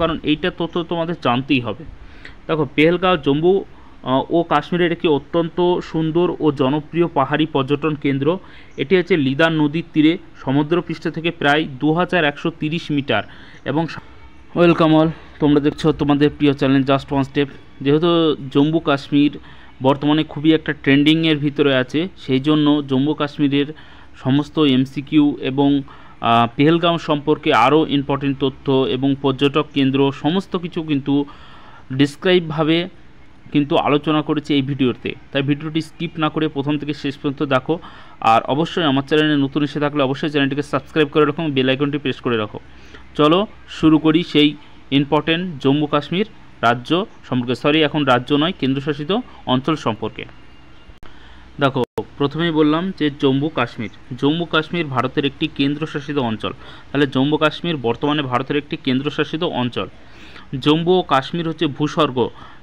কারণ এইটা তথ্য তোমাদের জানতেই হবে। দেখো, পেহেলগাঁও জম্মু ও কাশ্মীরের একটি অত্যন্ত সুন্দর ও জনপ্রিয় পাহাড়ি পর্যটন কেন্দ্র। এটি হচ্ছে লিদার নদীর তীরে সমুদ্রপৃষ্ঠ থেকে প্রায় 2130 মিটার এবং ওয়েলকাম অল, তোমরা দেখছো তোমাদের প্রিয় চ্যানেল জাস্ট ওয়ান স্টেপ। যেহেতু জম্মু কাশ্মীর বর্তমানে খুবই একটা ট্রেন্ডিংয়ের ভিতরে আছে, সেই জন্য জম্মু কাশ্মীরের সমস্ত এমসিকিউ এবং পেহেলগাঁও সম্পর্কে আরও ইম্পর্টেন্ট তথ্য এবং পর্যটক কেন্দ্র সমস্ত কিছু কিন্তু ডিসক্রাইবভাবে কিন্তু আলোচনা করেছি এই ভিডিওতে। তাই ভিডিওটি স্কিপ না করে প্রথম থেকে শেষ পর্যন্ত দেখো। আর অবশ্যই আমার চ্যানেলে নতুন এসে থাকলে অবশ্যই চ্যানেলটিকে সাবস্ক্রাইব করে রাখো, বেল আইকনটি প্রেস করে রাখো। চলো শুরু করি সেই ইম্পর্টেন্ট জম্মু কাশ্মীর রাজ্য সম্পর্কে, এখন রাজ্য নয়, কেন্দ্রশাসিত অঞ্চল সম্পর্কে। দেখো, প্রথমেই বললাম যে জম্মু কাশ্মীর ভারতের একটি কেন্দ্রশাসিত অঞ্চল। তাহলে জম্মু কাশ্মীর বর্তমানে ভারতের একটি কেন্দ্রশাসিত অঞ্চল। জম্মু ও কাশ্মীর হচ্ছে ভূস্বর্গ,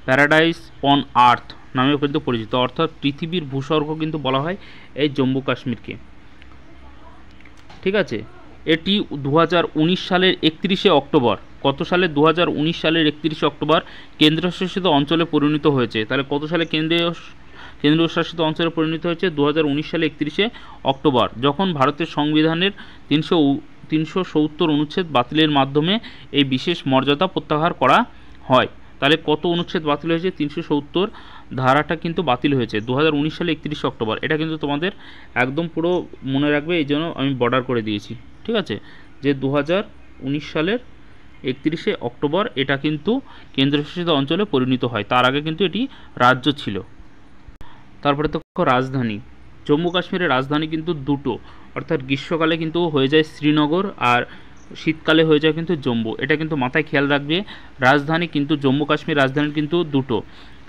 প্যারাডাইস অন আর্থ নামেও কিন্তু পরিচিত, অর্থাৎ পৃথিবীর ভূস্বর্গ কিন্তু বলা হয় এই জম্মু কাশ্মীরকে। ঠিক আছে, এটি 2019 সালের 31শে অক্টোবর, কত সালে? 2019 সালের 31শে অক্টোবর কেন্দ্রশাসিত অঞ্চলে পরিণত হয়েছে। তাহলে কত সালে কেন্দ্রীয় শাসিত অঞ্চলে পরিণত হয়েছে? 2019 সালে 31শে অক্টোবর, যখন ভারতের সংবিধানের 370 অনুচ্ছেদ বাতিলের মাধ্যমে এই বিশেষ মর্যাদা প্রত্যাহার করা হয়। তাহলে কত অনুচ্ছেদ বাতিল হয়েছে? 370 ধারাটা কিন্তু বাতিল হয়েছে 2019 সালে 31শে অক্টোবর। এটা কিন্তু তোমাদের একদম পুরো মনে রাখবে, এই জন্য আমি বর্ডার করে দিয়েছি। ঠিক আছে, যে 2019 সালের 31শে অক্টোবর এটা কিন্তু কেন্দ্রশাসিত অঞ্চলে পরিণত হয়। তার আগে কিন্তু এটি রাজ্য ছিল। তারপরে তো রাজধানী, জম্মু কাশ্মীরের রাজধানী কিন্তু দুটো, অর্থাৎ গ্রীষ্মকালে কিন্তু হয়ে যায় শ্রীনগর আর শীতকালে হয়ে যায় কিন্তু জম্মু। এটা কিন্তু মাথায় খেয়াল রাখবে। রাজধানী কিন্তু জম্মু কাশ্মীর রাজধানী কিন্তু দুটো,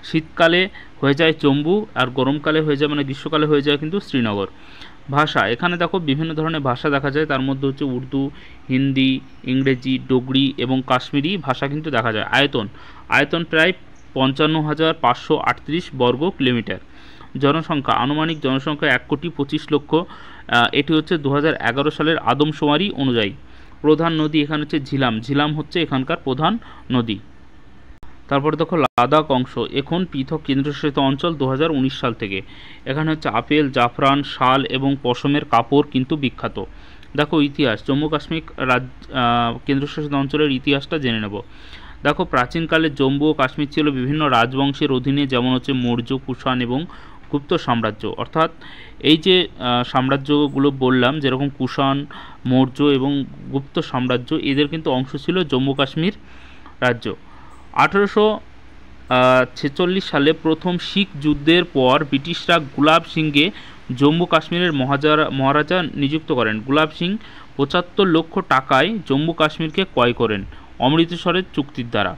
শীতকালে হয়ে যায় জম্মু আর গরমকালে হয়ে যায়, মানে গ্রীষ্মকালে হয়ে যায় কিন্তু শ্রীনগর। ভাষা, এখানে দেখো বিভিন্ন ধরনের ভাষা দেখা যায়, তার মধ্যে হচ্ছে উর্দু, হিন্দি, ইংরেজি, ডোগরি এবং কাশ্মীরি ভাষা কিন্তু দেখা যায়। আয়তন প্রায় 55,538 বর্গ কিলোমিটার। জনসংখ্যা, আনুমানিক জনসংখ্যা 1,25,00,000। এটি হচ্ছে 2011 সালের আদমশুমারি অনুযায়ী। প্রধান নদী এখানে হচ্ছে ঝিলাম হচ্ছে এখানকার প্রধান নদী। তারপরে দেখো লাদাখ অংশ, এখন পৃথক কেন্দ্রশাসিত অঞ্চল 2019 সাল থেকে। এখানে হচ্ছে আপেল, জাফরান, শাল এবং পশমের কাপড় কিন্তু বিখ্যাত। দেখো ইতিহাস, জম্মু কাশ্মীর কেন্দ্রশাসিত অঞ্চলের ইতিহাসটা জেনে নেব। দেখো, প্রাচীনকালে জম্মু ও কাশ্মীর ছিল বিভিন্ন রাজবংশের অধীনে, যেমন হচ্ছে মৌর্য, কুষাণ এবং গুপ্ত সাম্রাজ্য। অর্থাৎ এই যে সাম্রাজ্যগুলো বললাম, যেরকম কুষাণ, মৌর্য এবং গুপ্ত সাম্রাজ্য, এদের কিন্তু অংশ ছিল জম্মু কাশ্মীর রাজ্য। 1846 সালে প্রথম শিখ যুদ্ধের পর ব্রিটিশরা গুলাব সিংকে জম্মু কাশ্মীরের মহারাজা নিযুক্ত করেন। গুলাব সিং 75 লক্ষ টাকায় জম্মু কাশ্মীরকে ক্রয় করেন অমৃতসরের চুক্তির দ্বারা।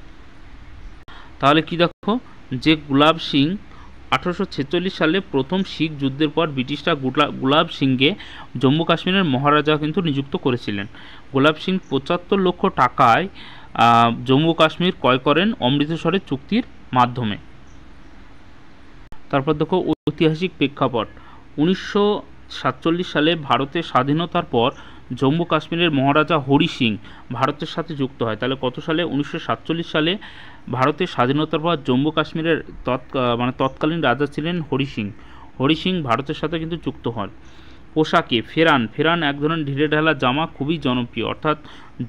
তাহলে কি দেখো, যে গুলাব সিং 1846 সালে প্রথম শিখ যুদ্ধের পর ব্রিটিশরা গুলাব সিংকে জম্মু কাশ্মীরের মহারাজা কিন্তু নিযুক্ত করেছিলেন। গুলাব সিং 75 লক্ষ টাকায় জম্মু কাশ্মীর ক্রয় করেন অমৃতসরের চুক্তির মাধ্যমে। তারপর দেখো ঐতিহাসিক প্রেক্ষাপট, 1947 সালে ভারতের স্বাধীনতার পর জম্মু কাশ্মীরের মহারাজা হরি সিং ভারতের সাথে যুক্ত হয়। তাহলে কত সালে? 1947 সালে ভারতের স্বাধীনতার পর জম্মু কাশ্মীরের তৎকালীন রাজা ছিলেন হরি সিং ভারতের সাথে কিন্তু যুক্ত হন। পোশাকে ফেরান এক ধরনের ঢিলে ঢালা জামা খুবই জনপ্রিয়, অর্থাৎ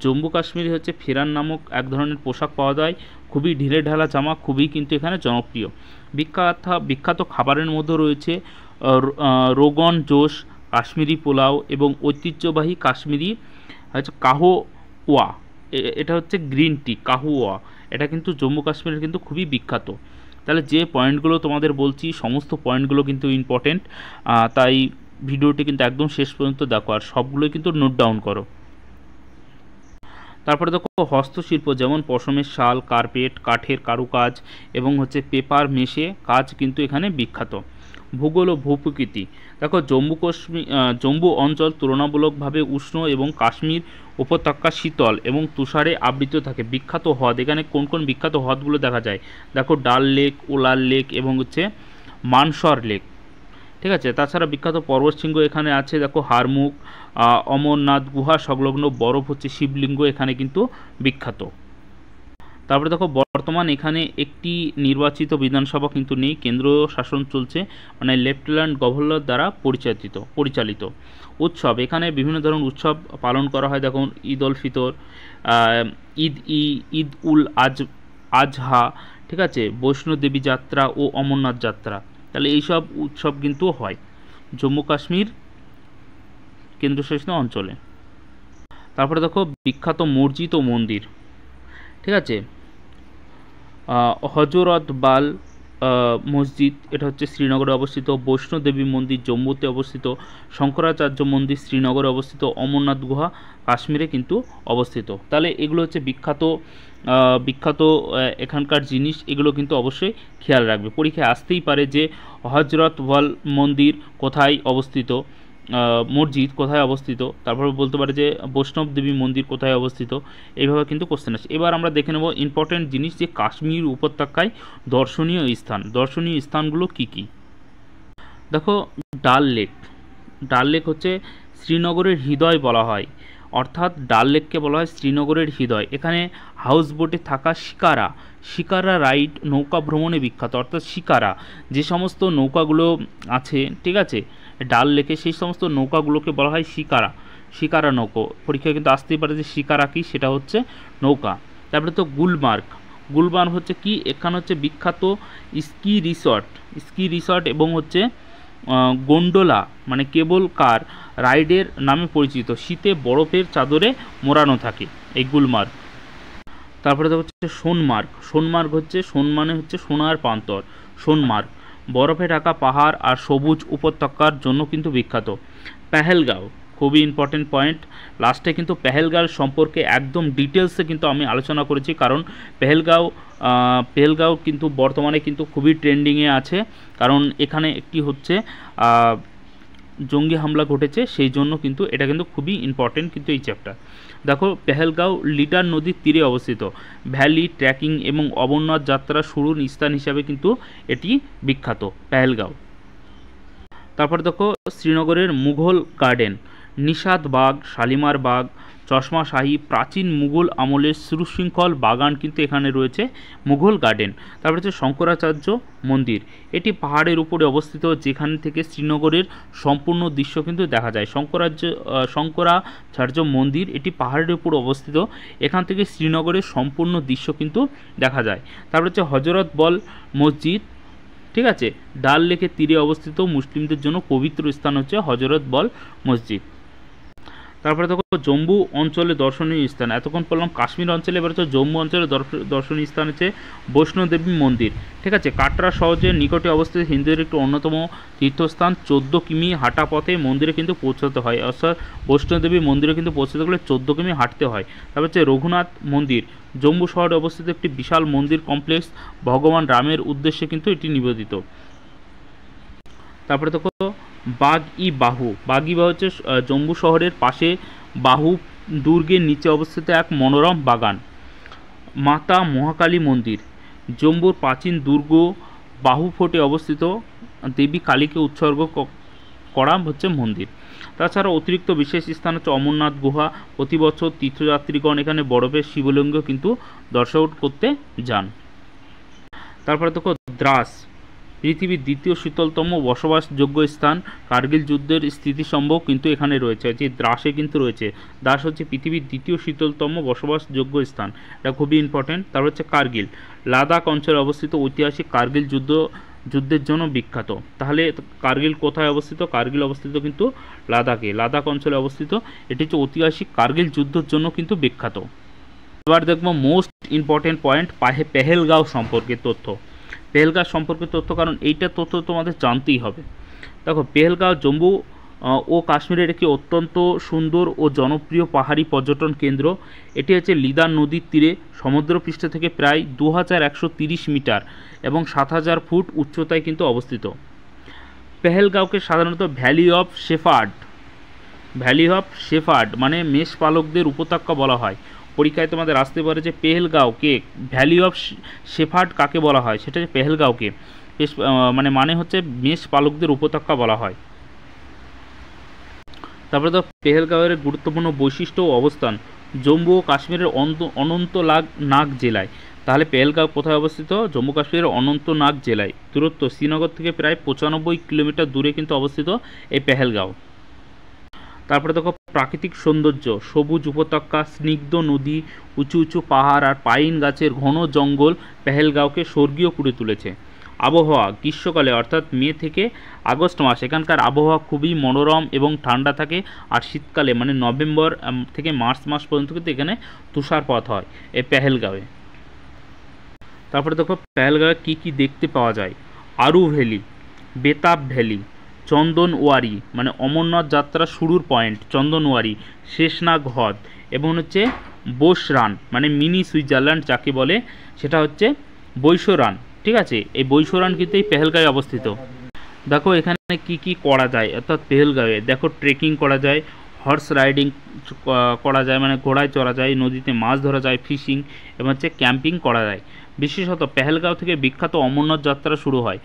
জম্মু কাশ্মীরে হচ্ছে ফেরান নামক এক ধরনের পোশাক পাওয়া যায়, খুবই ঢিলে ঢালা জামা, খুবই কিন্তু এখানে জনপ্রিয়। বিখ্যাত খাবারের মধ্যে রয়েছে রোগন জোশ, কাশ্মীরি পোলাও এবং ঐতিহ্যবাহী কাশ্মীরি হচ্ছে কাহওয়া, এটা হচ্ছে গ্রিন টি কাহওয়া, এটা কিন্তু জম্মু কাশ্মীরের কিন্তু খুবই বিখ্যাত। তাহলে যে পয়েন্টগুলো তোমাদের বলছি সমস্ত পয়েন্টগুলো কিন্তু ইম্পর্টেন্ট, তাই ভিডিওটি কিন্তু একদম শেষ পর্যন্ত দেখো আর সবগুলোই কিন্তু নোট ডাউন করো। তারপরে দেখো হস্তশিল্প, যেমন পশমের শাল, কার্পেট, কাঠের কারুকাজ এবং হচ্ছে পেপার মেশে কাজ কিন্তু এখানে বিখ্যাত। ভূগোল ও ভূপ্রকৃতি, দেখো জম্মু অঞ্চল তুলনামূলকভাবে উষ্ণ এবং কাশ্মীর উপত্যকা শীতল এবং তুষারে আবৃত থাকে। বিখ্যাত হ্রদ, এখানে কোন কোন বিখ্যাত হ্রদগুলো দেখা যায়? দেখো ডাল লেক, ওলার লেক এবং হচ্ছে মানসর লেক। ঠিক আছে, তাছাড়া বিখ্যাত পর্বতশৃঙ্গ এখানে আছে, দেখো হারমুখ, অমরনাথ গুহা সংলগ্ন বরফ হচ্ছে শিবলিঙ্গ এখানে কিন্তু বিখ্যাত। তারপরে দেখো বর্তমান এখানে একটি নির্বাচিত বিধানসভা কিন্তু নেই, কেন্দ্র শাসন চলছে, মানে লেফটেন্যান্ট গভর্নর দ্বারা পরিচালিত। উৎসব, এখানে বিভিন্ন ধরনের উৎসব পালন করা হয়। দেখুন ঈদ উল ফিতর, ঈদ উল আজহা, ঠিক আছে, বৈষ্ণোদেবী যাত্রা ও অমরনাথ যাত্রা, তাহলে এইসব উৎসব কিন্তু হয় জম্মু কাশ্মীর কেন্দ্রশাসিত অঞ্চলে। তারপরে দেখো বিখ্যাত মসজিদ ও মন্দির, ঠিক আছে, হজরত বাল মসজিদ, এটা হচ্ছে শ্রীনগরে অবস্থিত। বৈষ্ণোদেবী মন্দির জম্মুতে অবস্থিত। শঙ্করাচার্য মন্দির শ্রীনগরে অবস্থিত। অমরনাথ গুহা কাশ্মীরে কিন্তু অবস্থিত। তাহলে এগুলো হচ্ছে বিখ্যাত এখানকার জিনিস, এগুলো কিন্তু অবশ্যই খেয়াল রাখবে। পরীক্ষায় আসতেই পারে যে হজরত বাল মন্দির কোথায় অবস্থিত, মসজিদ কোথায় অবস্থিত, তারপর বলতে পারে যে বৈষ্ণব দেবী মন্দির কোথায় অবস্থিত, এইভাবে কিন্তু কোশ্চেন আসে। এবার আমরা দেখে নেব ইম্পর্টেন্ট জিনিস যে কাশ্মীর উপত্যকায় দর্শনীয় স্থানগুলো কি কি। দেখো ডাল লেক হচ্ছে শ্রীনগরের হৃদয় বলা হয়, অর্থাৎ ডাল লেককে বলা হয় শ্রীনগরের হৃদয়। এখানে হাউস বোটে থাকা শিকারা রাইড নৌকা ভ্রমণে বিখ্যাত, অর্থাৎ শিকারা যে সমস্ত নৌকাগুলো আছে, ঠিক আছে, ডাল লেকে সেই সমস্ত নৌকাগুলোকে বলা হয় শিকারা নৌকো। পরীক্ষায় কিন্তু আসতেই পারে যে শিকারা কি, সেটা হচ্ছে নৌকা। তারপরে তো গুলমার্গ হচ্ছে কি, এখানে হচ্ছে বিখ্যাত স্কি রিসর্ট এবং হচ্ছে গোন্ডোলা মানে কেবল কার রাইডের নামে পরিচিত। শীতে বরফের চাদরে মোড়ানো থাকে এই গুলমার্গ। তারপরে তো হচ্ছে সোনমার্গ হচ্ছে সোনার প্রান্তর। সোনমার্গ বরফে ঢাকা পাহাড় আর সবুজ উপত্যকার জন্য কিন্তু বিখ্যাত। পেহেলগাঁও খুবই ইম্পর্টেন্ট পয়েন্ট, লাস্টে কিন্তু পেহেলগাঁও সম্পর্কে একদম ডিটেলসে কিন্তু আমি আলোচনা করেছি, কারণ পেহেলগাঁও কিন্তু বর্তমানে কিন্তু খুবই ট্রেন্ডিংয়ে আছে, কারণ এখানে একটি হচ্ছে জঙ্গি হামলা ঘটেছে, সেই জন্য কিন্তু এটা কিন্তু খুবই ইম্পর্টেন্ট কিন্তু এই চ্যাপ্টার। দেখো পেহেলগাঁও লিডার নদীর তীরে অবস্থিত। ভ্যালি ট্রেকিং এবং অমরনাথ যাত্রা শুরুর স্থান হিসাবে কিন্তু এটি বিখ্যাত পেহেলগাঁও। তারপর দেখো শ্রীনগরের মুঘল গার্ডেন, নিশাদ বাগ, শালিমার বাগ, চশমা শাহী, প্রাচীন মুঘল আমলের সুশৃঙ্খল বাগান কিন্তু এখানে রয়েছে মুঘল গার্ডেন। তারপর হচ্ছে শঙ্করাচার্য মন্দির, এটি পাহাড়ের উপরে অবস্থিত, যেখান থেকে শ্রীনগরের সম্পূর্ণ দৃশ্য কিন্তু দেখা যায়। শঙ্করাচার্য মন্দির এটি পাহাড়ের উপর অবস্থিত, এখান থেকে শ্রীনগরের সম্পূর্ণ দৃশ্য কিন্তু দেখা যায়। তারপর হচ্ছে হজরত বল মসজিদ, ঠিক আছে, ডাল লেকের তীরে অবস্থিত, মুসলিমদের জন্য পবিত্র স্থান হচ্ছে হজরত বল মসজিদ। তারপরে দেখো জম্মু অঞ্চলে দর্শনীয় স্থান, এতক্ষণ বললাম কাশ্মীর অঞ্চলে, এবার হচ্ছে জম্মু অঞ্চলে দর্শনীয় স্থান হচ্ছে বৈষ্ণোদেবী মন্দির, ঠিক আছে, কাটরা শহরের নিকটে অবস্থিত হিন্দুদের একটি অন্যতম তীর্থস্থান। 14 কিমি হাঁটা পথে মন্দিরে কিন্তু পৌঁছাতে হয়, অর্থাৎ বৈষ্ণোদেবী মন্দিরে কিন্তু পৌঁছাতে গেলে 14 কিমি হাঁটতে হয়। তারপর হচ্ছে রঘুনাথ মন্দির, জম্মু শহরে অবস্থিত একটি বিশাল মন্দির কমপ্লেক্স, ভগবান রামের উদ্দেশ্যে কিন্তু এটি নিবেদিত। তারপরে দেখো বাগি-বাহু হচ্ছে জম্মু শহরের পাশে বাহু দুর্গের নিচে অবস্থিত এক মনোরম বাগান। মাতা মহাকালী মন্দির, জম্মুর প্রাচীন দুর্গ বাহু ফোর্টে অবস্থিত, দেবী কালীকে উৎসর্গ করা হচ্ছে মন্দির। তাছাড়া অতিরিক্ত বিশেষ স্থান হচ্ছে অমরনাথ গুহা, প্রতি বছর তীর্থযাত্রীগণ এখানে বরফের শিবলিঙ্গ কিন্তু দর্শন করতে যান। তারপরে দেখো দ্রাস, পৃথিবীর দ্বিতীয় শীতলতম বসবাসযোগ্য স্থান, কার্গিল যুদ্ধের স্মৃতিস্তম্ভ কিন্তু এখানে রয়েছে, যে দ্রাসে কিন্তু রয়েছে। দ্রাস হচ্ছে পৃথিবীর দ্বিতীয় শীতলতম বসবাসযোগ্য স্থান, এটা খুবই ইম্পর্টেন্ট। তারপর হচ্ছে কার্গিল, লাদাখ অঞ্চলে অবস্থিত, ঐতিহাসিক কার্গিল যুদ্ধের জন্য বিখ্যাত। তাহলে কার্গিল কোথায় অবস্থিত? কার্গিল অবস্থিত কিন্তু লাদাখ অঞ্চলে অবস্থিত, এটি হচ্ছে ঐতিহাসিক কার্গিল যুদ্ধের জন্য কিন্তু বিখ্যাত। এবার দেখবো মোস্ট ইম্পর্টেন্ট পয়েন্ট, পেহেলগাঁও সম্পর্কে তথ্য, কারণ এইটা তথ্য তোমাদের জানতেই হবে। দেখো পেহেলগাঁও জম্মু ও কাশ্মীরের একটি অত্যন্ত সুন্দর ও জনপ্রিয় পাহাড়ি পর্যটন কেন্দ্র। এটি হচ্ছে লিদার নদীর তীরে সমুদ্রপৃষ্ঠ থেকে প্রায় 2130 মিটার এবং 7000 ফুট উচ্চতায় কিন্তু অবস্থিত। পেহেলগাঁওকে সাধারণত ভ্যালি অফ শেফার্ড মানে মেষপালকদের উপত্যকা বলা হয়। পরীক্ষায় তোমাদের আসতে পারে যে পেহেলগাঁওকে ভ্যালি অফ শেফার্ড কাকে বলা হয়, সেটা হচ্ছে পেহেলগাঁওকে মানে হচ্ছে মেষপালকদের উপত্যকা বলা হয়। তারপরে তো পেহেলগাঁওয়ের গুরুত্বপূর্ণ বৈশিষ্ট্য ও অবস্থান, জম্মু ও কাশ্মীরের অনন্তনাগ জেলায়। তাহলে পেহেলগাঁও কোথায় অবস্থিত? জম্মু কাশ্মীরের অনন্তনাগ জেলায়। দূরত্ব শ্রীনগর থেকে প্রায় 95 কিলোমিটার দূরে কিন্তু অবস্থিত এই পেহেলগাঁও। তারপরে দেখো প্রাকৃতিক সৌন্দর্য, সবুজ উপত্যকা, স্নিগ্ধ নদী, উঁচু উঁচু পাহাড় আর পাইন গাছের ঘন জঙ্গল পেহেলগাঁওকে স্বর্গীয় করে তুলেছে। আবহাওয়া গ্রীষ্মকালে অর্থাৎ মে থেকে আগস্ট মাস এখানকার আবহাওয়া খুবই মনোরম এবং ঠান্ডা থাকে। আর শীতকালে মানে নভেম্বর থেকে মার্চ মাস পর্যন্ত কিন্তু এখানে তুষারপাত হয় এই পেহেলগাঁওয়ে। তারপরে দেখো পেহেলগাঁওয়ে কী কী দেখতে পাওয়া যায়। আরু ভ্যালি, বেতাব ভ্যালি, চন্দনওয়ারি মানে অমরনাথ যাত্রা শুরুর পয়েন্ট চন্দনওয়ারি, শেষনাগ হ্রদ এবং হচ্ছে বোসরান মানে মিনি সুইজারল্যান্ড যাকে বলে, সেটা হচ্ছে বৈশরান। ঠিক আছে, এই বৈশরান কিন্তু এই পেহেলগাঁওয়ে অবস্থিত। দেখো এখানে কি কি করা যায়, অর্থাৎ পেহেলগাঁওয়ে দেখো ট্রেকিং করা যায়, হর্স রাইডিং করা যায় মানে ঘোড়ায় চড়া যায়, নদীতে মাছ ধরা যায়, ফিশিং এবং হচ্ছে ক্যাম্পিং করা যায়। বিশেষত পেহেলগাঁও থেকে বিখ্যাত অমরনাথ যাত্রা শুরু হয়।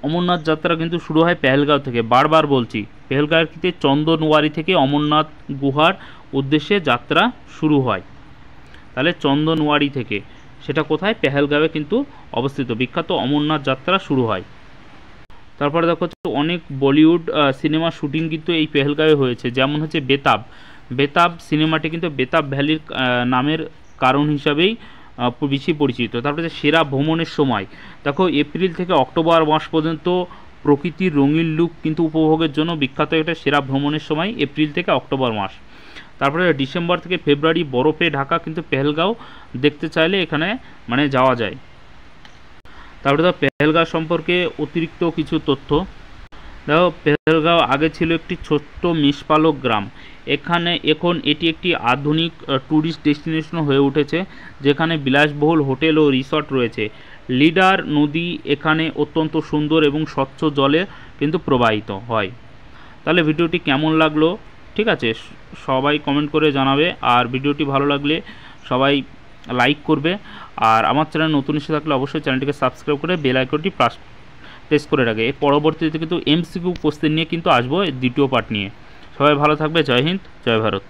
অমরনাথ যাত্রা কিন্তু শুরু হয় পেহেলগাঁও থেকে, বারবার বলছি পেহেলগাঁওয়ের কিন্তু চন্দনওয়ারি থেকে অমরনাথ গুহার উদ্দেশ্যে যাত্রা শুরু হয়। তাহলে চন্দনওয়ারি থেকে, সেটা কোথায়? পেহেলগাঁওয়ে কিন্তু অবস্থিত, বিখ্যাত অমরনাথ যাত্রা শুরু হয়। তারপরে দেখো অনেক বলিউড সিনেমা শুটিং কিন্তু এই পেহেলগাঁওয়ে হয়েছে, যেমন হচ্ছে বেতাব। বেতাব সিনেমাটি কিন্তু বেতাব ভ্যালির নামের কারণ হিসাবেই বেশি পরিচিত। তারপরে সেরা ভ্রমণের সময় দেখো এপ্রিল থেকে অক্টোবর মাস পর্যন্ত প্রকৃতির রঙিন লুক কিন্তু উপভোগের জন্য বিখ্যাত একটা সেরা ভ্রমণের সময় এপ্রিল থেকে অক্টোবর মাস। তারপরে ডিসেম্বর থেকে ফেব্রুয়ারি বরফে ঢাকা কিন্তু পেহেলগাঁও দেখতে চাইলে এখানে মানে যাওয়া যায়। তারপরে দেখো পেহেলগাঁও সম্পর্কে অতিরিক্ত কিছু তথ্য। দেখো পেহেলগাঁও আগে ছিল একটি ছোট্ট মেষপালক গ্রাম। এখন এটি একটি আধুনিক ট্যুরিস্ট ডেস্টিনেশন হয়ে উঠেছে, যেখানে বিলাসবহুল হোটেল ও রিসর্ট রয়েছে। লিডার নদী এখানে অত্যন্ত সুন্দর এবং স্বচ্ছ জলে কিন্তু প্রবাহিত হয়। তাহলে ভিডিওটি কেমন লাগলো, ঠিক আছে, সবাই কমেন্ট করে জানাবে। আর ভিডিওটি ভালো লাগলে সবাই লাইক করবে। আর আমার চ্যানেল নতুন এসে থাকলে অবশ্যই চ্যানেলটিকে সাবস্ক্রাইব করে বেল আইকনটি প্রেস করে রাখে। এর পরবর্তীতে কিন্তু এমসিকিউ কোশ্চেন নিয়ে কিন্তু আসবো দ্বিতীয় পার্ট নিয়ে। সবাই ভালো থাকবে। জয় হিন্দ, জয় ভারত।